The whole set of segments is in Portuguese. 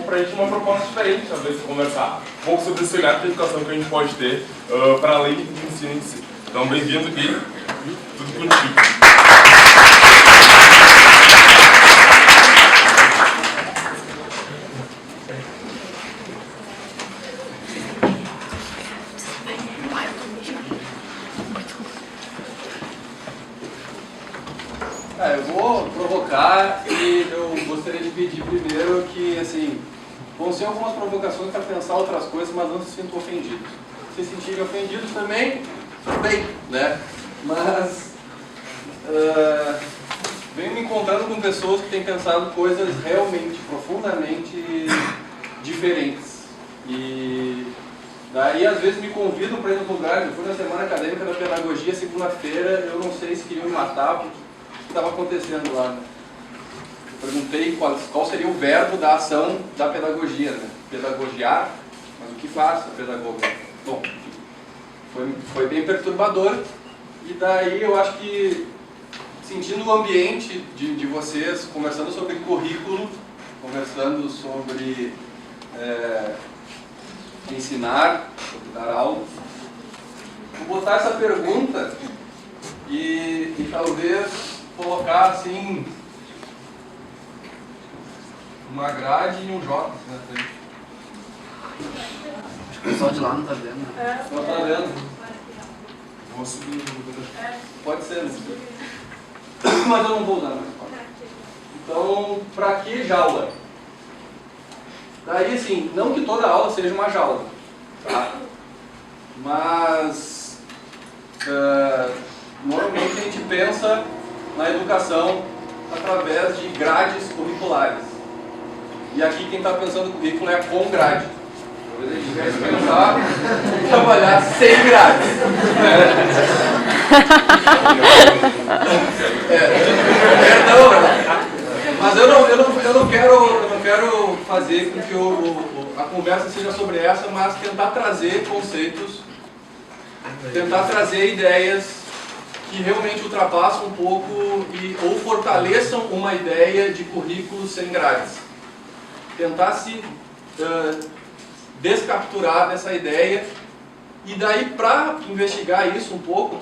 para a gente uma proposta diferente, às vezes conversar um pouco sobre esse olhar de educação que a gente pode ter para além do ensino em si. Então, bem-vindo aqui, tudo contigo. Eu vou provocar e eu gostaria de pedir primeiro que, assim, vão ser algumas provocações para pensar outras coisas, mas não se sintam ofendidos. Se sentirem ofendidos também, tudo bem, né? Mas venho me encontrando com pessoas que têm pensado coisas realmente, profundamente diferentes. E daí, às vezes, me convidam para ir nos lugares. Eu fui na Semana Acadêmica da Pedagogia, segunda-feira, eu não sei se queriam me matar, porque o que estava acontecendo lá, né? Eu perguntei qual seria o verbo da ação da pedagogia, né? Pedagogiar, mas o que faz a pedagoga? Bom, foi bem perturbador, e daí eu acho que, sentindo o ambiente de vocês, conversando sobre currículo, conversando sobre ensinar, sobre dar aula, vou botar essa pergunta e talvez colocar assim uma grade e um J na frente. Acho que o pessoal de lá não tá vendo. Não tá vendo? Vou subir. Pode ser, né? Mas eu não vou usar mais. Então, pra que jaula? Daí, assim, não que toda aula seja uma jaula, tá? Mas normalmente a gente pensa na educação através de grades curriculares. E aqui quem está pensando no currículo é com grade. Talvez a gente tivesse que pensar em trabalhar sem grades. Mas eu não quero fazer com que a conversa seja sobre essa, mas tentar trazer conceitos, tentar trazer ideias que realmente ultrapassam um pouco ou fortaleçam uma ideia de currículo sem grades. Tentar se descapturar dessa ideia, e daí, para investigar isso um pouco,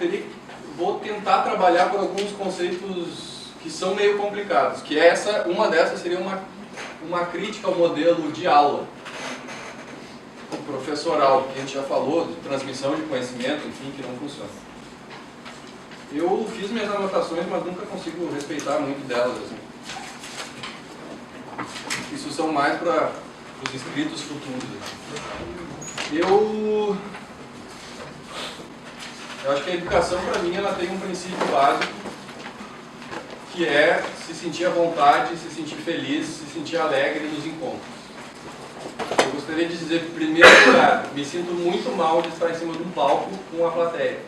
vou tentar trabalhar por alguns conceitos que são meio complicados, que uma dessas seria uma crítica ao modelo de aula professoral, que a gente já falou, de transmissão de conhecimento, enfim, que não funciona. Eu fiz minhas anotações, mas nunca consigo respeitar muito delas, assim. Isso são mais para os inscritos futuros. Eu acho que a educação, para mim, ela tem um princípio básico, que é se sentir à vontade, se sentir feliz, se sentir alegre nos encontros. Eu gostaria de dizer, em primeiro lugar, me sinto muito mal de estar em cima de um palco com a plateia.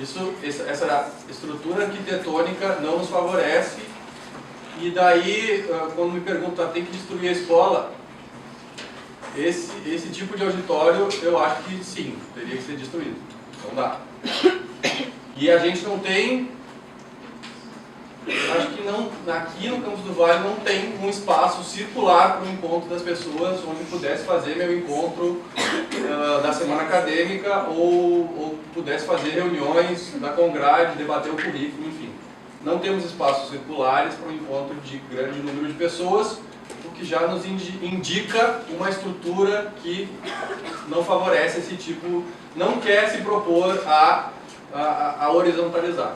Essa estrutura arquitetônica não nos favorece, e daí, quando me perguntam, tem que destruir a escola, esse tipo de auditório, eu acho que sim, teria que ser destruído. Não dá. E a gente não tem, acho que não, aqui no Campus do Vale não tem um espaço circular para o encontro das pessoas, onde pudesse fazer meu encontro da semana acadêmica ou pudesse fazer reuniões da Congrade, debater o currículo, enfim. Não temos espaços circulares para o encontro de grande número de pessoas, o que já nos indica uma estrutura que não favorece esse tipo, não quer se propor a horizontalizar.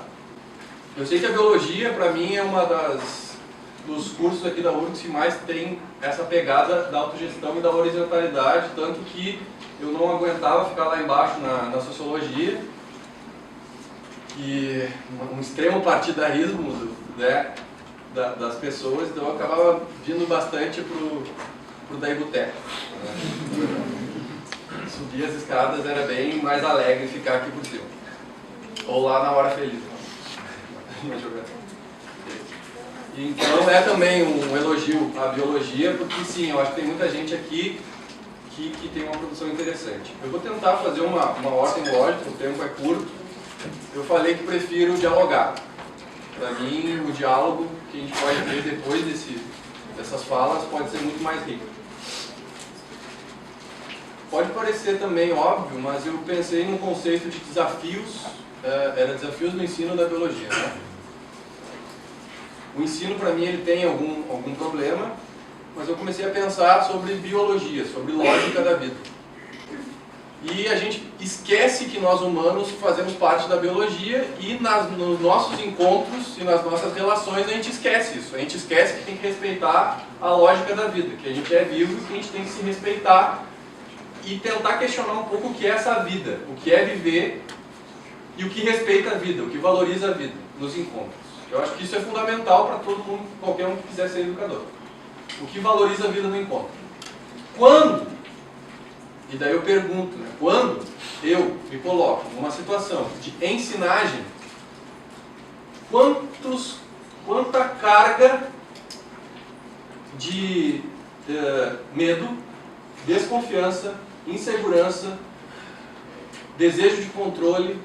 Eu sei que a biologia, para mim, é uma dos cursos aqui da URGS que mais tem essa pegada da autogestão e da horizontalidade, tanto que eu não aguentava ficar lá embaixo na sociologia, e um extremo partidarismo, né, das pessoas, então eu acabava vindo bastante pro Daibuté. Subir as escadas era bem mais alegre ficar aqui por cima. Ou lá na hora feliz. Então é também um elogio à biologia, porque sim, eu acho que tem muita gente aqui que tem uma produção interessante. Eu vou tentar fazer uma ordem lógica, o tempo é curto. Eu falei que prefiro dialogar. Para mim, o diálogo que a gente pode ter depois dessas falas pode ser muito mais rico. pode parecer também óbvio, mas eu pensei num conceito de desafios, era desafios no ensino da biologia, né? O ensino, para mim, ele tem algum problema, mas eu comecei a pensar sobre biologia, sobre lógica da vida. E a gente esquece que nós humanos fazemos parte da biologia e nos nossos encontros e nas nossas relações a gente esquece isso. A gente esquece que tem que respeitar a lógica da vida, que a gente é vivo e que a gente tem que se respeitar e tentar questionar um pouco o que é essa vida, o que é viver e o que respeita a vida, o que valoriza a vida nos encontros. Eu acho que isso é fundamental para todo mundo, qualquer um que quiser ser educador. O que valoriza a vida no encontro. Quando, e daí eu pergunto, né, quando eu me coloco numa situação de ensinagem, quanta carga de medo, desconfiança, insegurança, desejo de controle,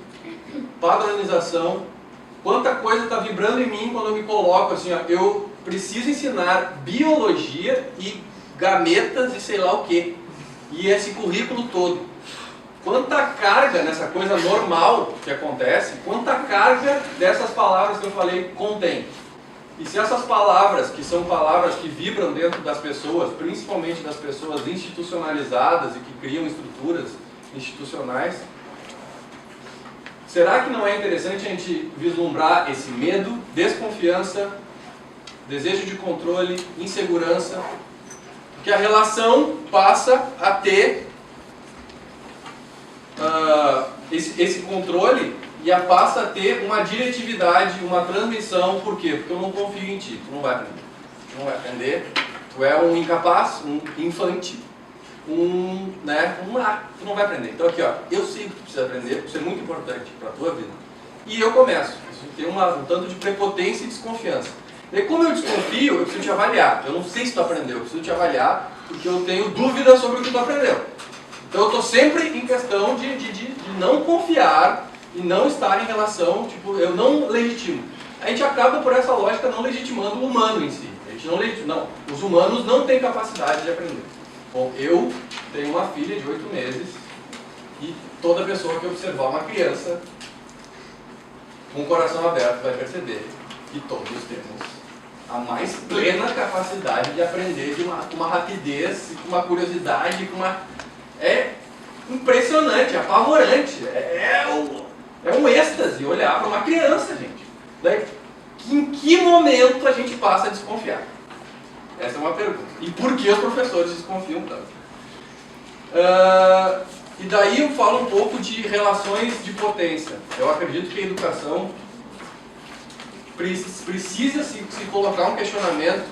padronização, quanta coisa está vibrando em mim quando eu me coloco assim, ó, eu preciso ensinar biologia e gametas e sei lá o que. E esse currículo todo. Quanta carga nessa coisa normal que acontece, quanta carga dessas palavras que eu falei contém. E se essas palavras, que são palavras que vibram dentro das pessoas, principalmente das pessoas institucionalizadas e que criam estruturas institucionais, será que não é interessante a gente vislumbrar esse medo, desconfiança, desejo de controle, insegurança, porque a relação passa a ter esse controle e passa a ter uma diretividade, uma transmissão. Por quê? Porque eu não confio em ti, tu não vai aprender. Tu não vai aprender, tu é um incapaz, um infante, tu não vai aprender. Então aqui, ó, eu sei que tu precisa aprender, isso é muito importante para a tua vida. E eu começo, isso tem um tanto de prepotência e desconfiança. E como eu desconfio, eu preciso te avaliar. Eu não sei se tu aprendeu, eu preciso te avaliar porque eu tenho dúvidas sobre o que tu aprendeu. Então eu estou sempre em questão de não confiar e não estar em relação, tipo, eu não legitimo. A gente acaba por essa lógica não legitimando o humano em si. A gente não legitima, não. Os humanos não têm capacidade de aprender. Bom, eu tenho uma filha de 8 meses e toda pessoa que observar uma criança com o coração aberto vai perceber que todos temos a mais plena capacidade de aprender com uma rapidez, com uma curiosidade, é impressionante, apavorante, é um êxtase olhar para uma criança, gente. Daí, em que momento a gente passa a desconfiar? Essa é uma pergunta. E por que os professores desconfiam tanto? E daí eu falo um pouco de relações de potência. Eu acredito que a educação precisa se colocar um questionamento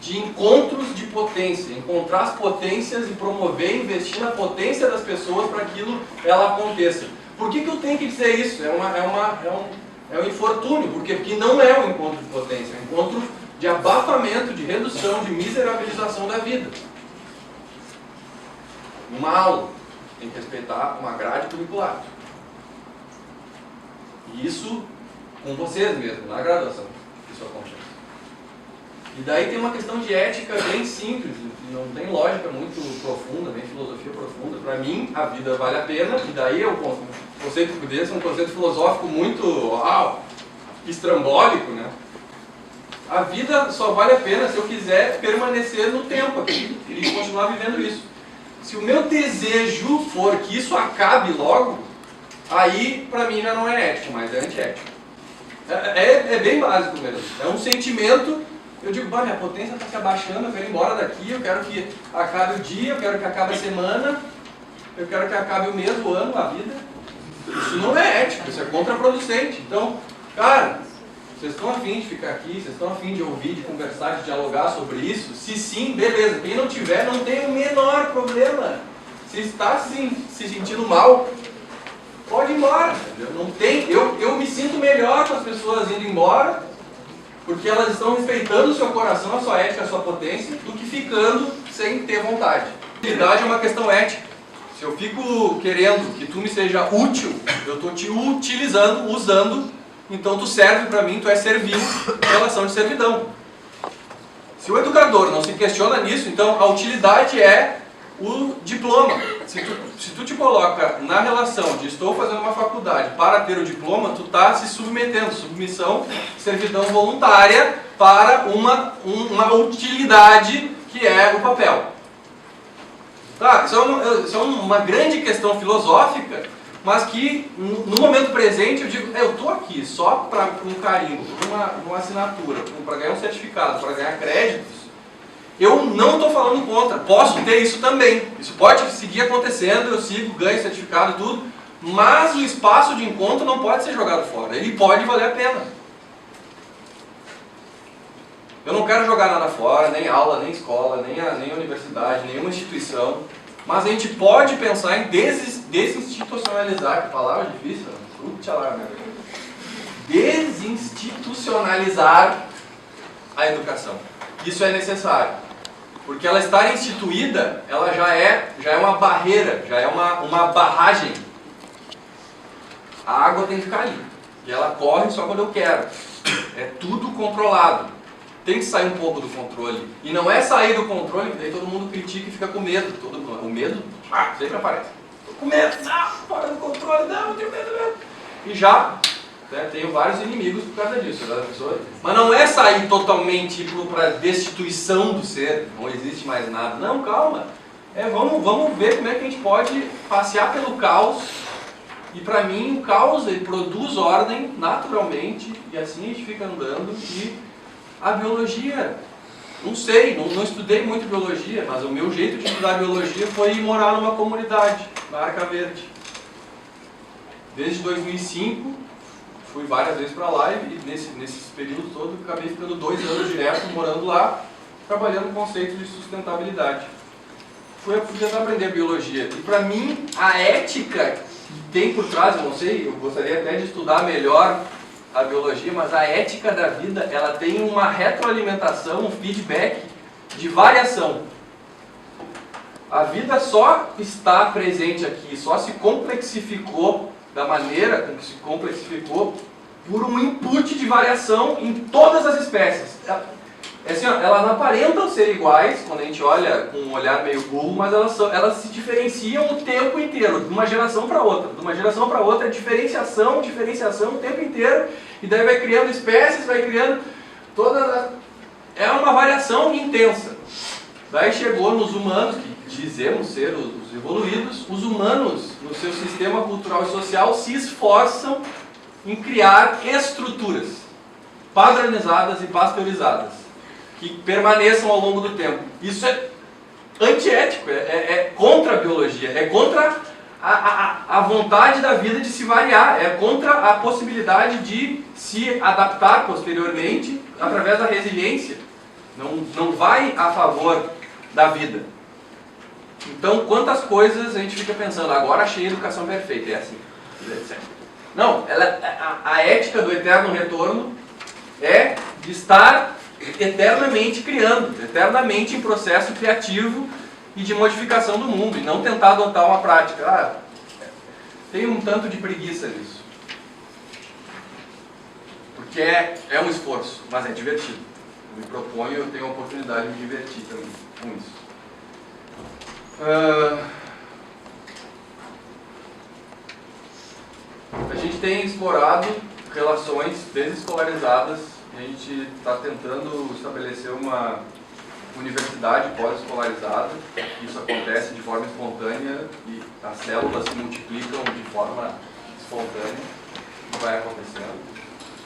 de encontros de potência, encontrar as potências e promover, investir na potência das pessoas para que ela aconteça. Por que eu tenho que dizer isso? É um infortúnio, porque não é um encontro de potência, é um encontro de abafamento, de redução, de miserabilização da vida. Uma aula tem que respeitar uma grade curricular. E isso com vocês mesmo, na graduação, isso acontece. E daí tem uma questão de ética bem simples, não tem lógica muito profunda, nem filosofia profunda. Para mim, a vida vale a pena, e daí o conceito desse é um conceito filosófico muito estrambólico, né? A vida só vale a pena se eu quiser permanecer no tempo aqui e continuar vivendo isso. Se o meu desejo for que isso acabe logo, aí para mim já não é ético, mas é antiético. É bem básico mesmo. É um sentimento, eu digo, minha potência está se abaixando, eu quero ir embora daqui, eu quero que acabe o dia, eu quero que acabe a semana, eu quero que acabe o mês, o ano, a vida. Isso não é ético, isso é contraproducente. Então, cara, vocês estão afim de ficar aqui, vocês estão afim de ouvir, de conversar, de dialogar sobre isso? Se sim, beleza. Quem não tiver, não tem o menor problema. Se está se sentindo mal, pode ir embora. Não tem, eu me sinto melhor com as pessoas indo embora, porque elas estão respeitando o seu coração, a sua ética, a sua potência, do que ficando sem ter vontade. Utilidade é uma questão ética. Se eu fico querendo que tu me seja útil, eu estou te utilizando, usando, então tu serve para mim, tu é servil em relação de servidão. Se o educador não se questiona nisso, então a utilidade é o diploma. se tu te coloca na relação de estou fazendo uma faculdade para ter o diploma, tu está se submetendo, submissão, servidão voluntária para uma utilidade que é o papel. Tá, isso é uma grande questão filosófica, mas que no momento presente eu digo, eu estou aqui só para um carimbo, uma assinatura, para ganhar um certificado, para ganhar créditos. Eu não estou falando contra, posso ter isso também. Isso pode seguir acontecendo, eu sigo, ganho certificado e tudo, mas o espaço de encontro não pode ser jogado fora, ele pode valer a pena. Eu não quero jogar nada fora, nem aula, nem escola, nem universidade, nenhuma instituição, mas a gente pode pensar em desinstitucionalizar, que palavra difícil, desinstitucionalizar a educação. Isso é necessário. Porque ela estar instituída, ela já é uma barreira, já é uma barragem. A água tem que ficar ali. E ela corre só quando eu quero. É tudo controlado. Tem que sair um pouco do controle. E não é sair do controle, que daí todo mundo critica e fica com medo. O medo sempre aparece. Tô com medo, fora do controle, não, tenho medo. E já... tenho vários inimigos por causa disso, né, pessoa? Mas não é sair totalmente para destituição do ser, não existe mais nada. Não, calma. Vamos ver como é que a gente pode passear pelo caos. E para mim o caos ele produz ordem naturalmente e assim a gente fica andando. E a biologia, não sei, não estudei muito biologia, mas o meu jeito de estudar biologia foi ir morar numa comunidade, na Arca Verde. Desde 2005... fui várias vezes para lá e nesse período todo acabei ficando 2 anos direto morando lá, trabalhando com conceitos de sustentabilidade. Fui tentar aprender biologia e para mim a ética que tem por trás, eu não sei, eu gostaria até de estudar melhor a biologia, mas a ética da vida ela tem uma retroalimentação, um feedback de variação. A vida só está presente aqui, só se complexificou da maneira com que se complexificou por um input de variação em todas as espécies. Assim, elas aparentam ser iguais, quando a gente olha com um olhar meio burro, mas elas se diferenciam o tempo inteiro, de uma geração para outra. De uma geração para outra é diferenciação o tempo inteiro, e daí vai criando espécies, vai criando toda... É uma variação intensa. Daí chegou nos humanos, que dizemos ser os evoluídos, os humanos, no seu sistema cultural e social, se esforçam em criar estruturas padronizadas e pasteurizadas, que permaneçam ao longo do tempo. Isso é antiético, é contra a biologia, é contra a vontade da vida de se variar, é contra a possibilidade de se adaptar posteriormente através da resiliência. Não vai a favor da vida. Então, quantas coisas a gente fica pensando, agora achei a educação perfeita, é assim. Não, a ética do eterno retorno é de estar eternamente criando, eternamente em processo criativo e de modificação do mundo, e não tentar adotar uma prática. Tem um tanto de preguiça nisso. Porque é um esforço, mas é divertido. Eu me proponho, eu tenho a oportunidade de me divertir também com isso. A gente tem explorado relações desescolarizadas, a gente está tentando estabelecer uma universidade pós-escolarizada. Isso acontece de forma espontânea e as células se multiplicam de forma espontânea, isso vai acontecendo.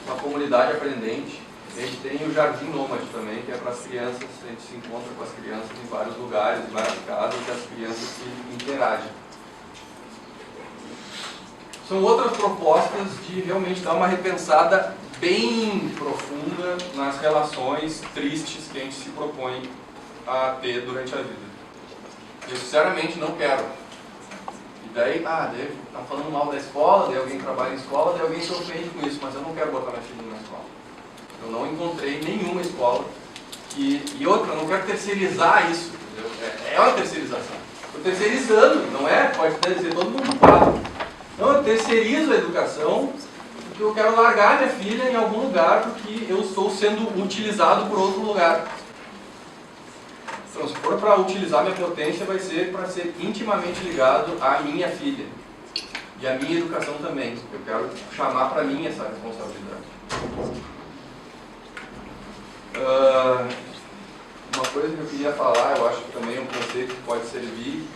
Uma comunidade aprendente. A gente tem o Jardim Nômade também, que é para as crianças, a gente se encontra com as crianças em vários lugares, em várias casas, e as crianças se interagem. São outras propostas de realmente dar uma repensada bem profunda nas relações tristes que a gente se propõe a ter durante a vida. Eu sinceramente não quero. E daí estão falando mal da escola, daí alguém trabalha em escola, daí alguém se ofende com isso, mas eu não quero botar minha filha na escola. Eu não encontrei nenhuma escola e outra, eu não quero terceirizar isso, entendeu? É uma terceirização. Estou terceirizando, não é? Pode dizer todo mundo fala. Não, eu terceirizo a educação porque eu quero largar minha filha em algum lugar porque eu estou sendo utilizado por outro lugar. Então, se for para utilizar minha potência, vai ser para ser intimamente ligado à minha filha. E à minha educação também. Eu quero chamar para mim essa responsabilidade. Uma coisa que eu queria falar, eu acho que também é um conceito que pode servir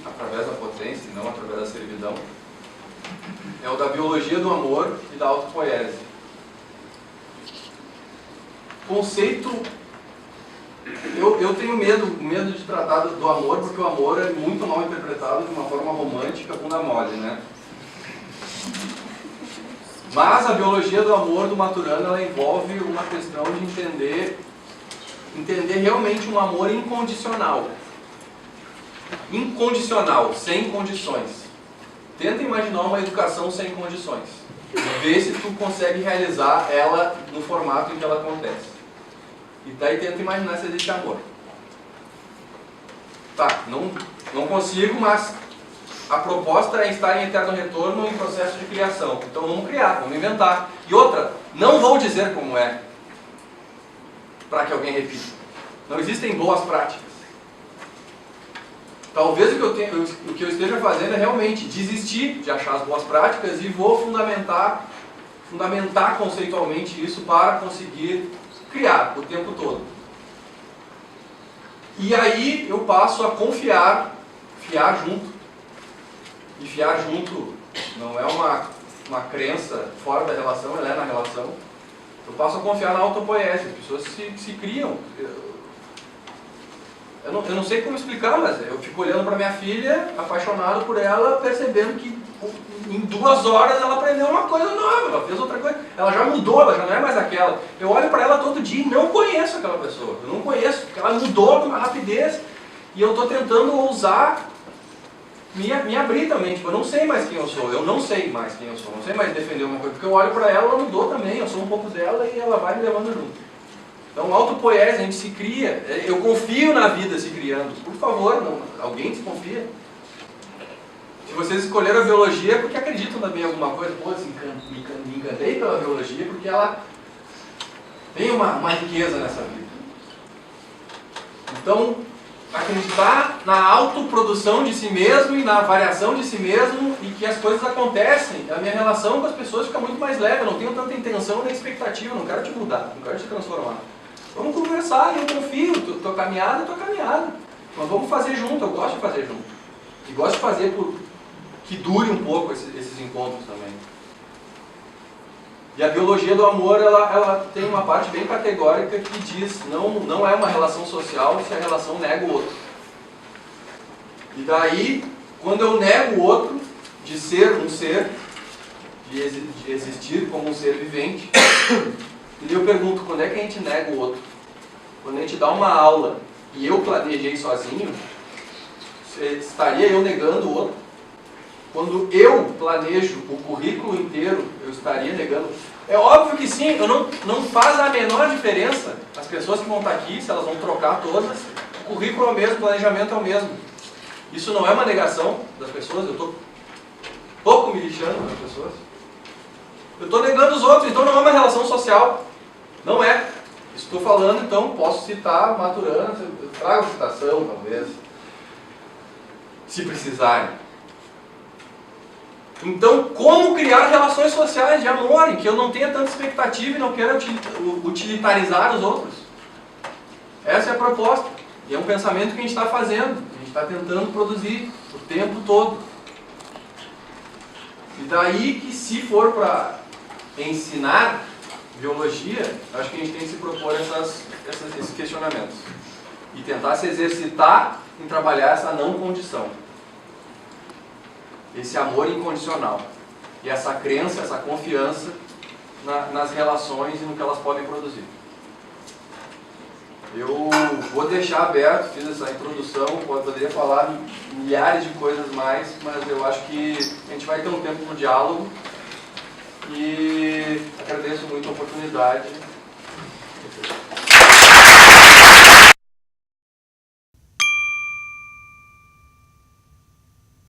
através da potência e não através da servidão, é o da biologia do amor e da autopoiese. Conceito... Eu tenho medo de tratar do amor, porque o amor é muito mal interpretado de uma forma romântica, bunda mole, né? Mas a biologia do amor do Maturana, ela envolve uma questão de entender realmente um amor incondicional. Incondicional, sem condições. Tenta imaginar uma educação sem condições. Vê se tu consegue realizar ela no formato em que ela acontece. E daí tenta imaginar se existe amor. Tá, não consigo, mas a proposta é estar em eterno retorno em processo de criação. Então vamos criar, vamos inventar. E outra, não vou dizer como é, para que alguém repita. Não existem boas práticas. Talvez o que eu esteja fazendo é realmente desistir de achar as boas práticas e vou fundamentar conceitualmente isso para conseguir criar o tempo todo. E aí eu passo a fiar junto. E fiar junto não é uma crença fora da relação, ela é na relação. Eu passo a confiar na autopoiese. As pessoas se criam. Eu não sei como explicar, mas eu fico olhando para minha filha, apaixonado por ela, percebendo que em 2 horas ela aprendeu uma coisa nova, ela fez outra coisa, ela já mudou, ela já não é mais aquela. Eu olho para ela todo dia e não conheço aquela pessoa, eu não conheço, porque ela mudou com uma rapidez e eu estou tentando ousar me abrir também. Tipo, eu não sei mais quem eu sou, não sei mais defender uma coisa, porque eu olho para ela mudou também, eu sou um pouco dela e ela vai me levando junto. Então, autopoiese, a gente se cria. Eu confio na vida se criando. Por favor, alguém desconfia. Se vocês escolheram a biologia é porque acreditam também em alguma coisa. Pô, me encantei pela biologia porque ela tem uma riqueza nessa vida. Então, acreditar na autoprodução de si mesmo e na variação de si mesmo e que as coisas acontecem. A minha relação com as pessoas fica muito mais leve. Eu não tenho tanta intenção nem expectativa. Eu não quero te mudar, não quero te transformar. Vamos conversar, eu confio, tua caminhada é tua caminhada. Mas vamos fazer junto, eu gosto de fazer junto. E gosto de fazer que dure um pouco esses encontros também. E a biologia do amor, ela tem uma parte bem categórica que diz, não é uma relação social se a relação nega o outro. E daí, quando eu nego o outro, de ser um ser, de existir como um ser vivente, e eu pergunto, quando é que a gente nega o outro? Quando a gente dá uma aula e eu planejei sozinho, estaria eu negando o outro? Quando eu planejo o currículo inteiro, eu estaria negando? É óbvio que sim, não faz a menor diferença. As pessoas que vão estar aqui, se elas vão trocar todas, o currículo é o mesmo, o planejamento é o mesmo. Isso não é uma negação das pessoas, eu estou pouco me lixando das pessoas. Eu estou negando os outros, então não é uma relação social. Não é. Estou falando, então, posso citar Maturana, eu trago citação, talvez, se precisarem. Então, como criar relações sociais de amor, em que eu não tenha tanta expectativa e não queira utilitarizar os outros? Essa é a proposta. E é um pensamento que a gente está fazendo, a gente está tentando produzir o tempo todo. E daí que, se for para ensinar biologia, acho que a gente tem que se propor esses questionamentos. E tentar se exercitar em trabalhar essa não condição. Esse amor incondicional. E essa crença, essa confiança nas relações e no que elas podem produzir. Eu vou deixar aberto, fiz essa introdução, poderia falar milhares de coisas mais, mas eu acho que a gente vai ter um tempo no diálogo e agradeço muito a oportunidade.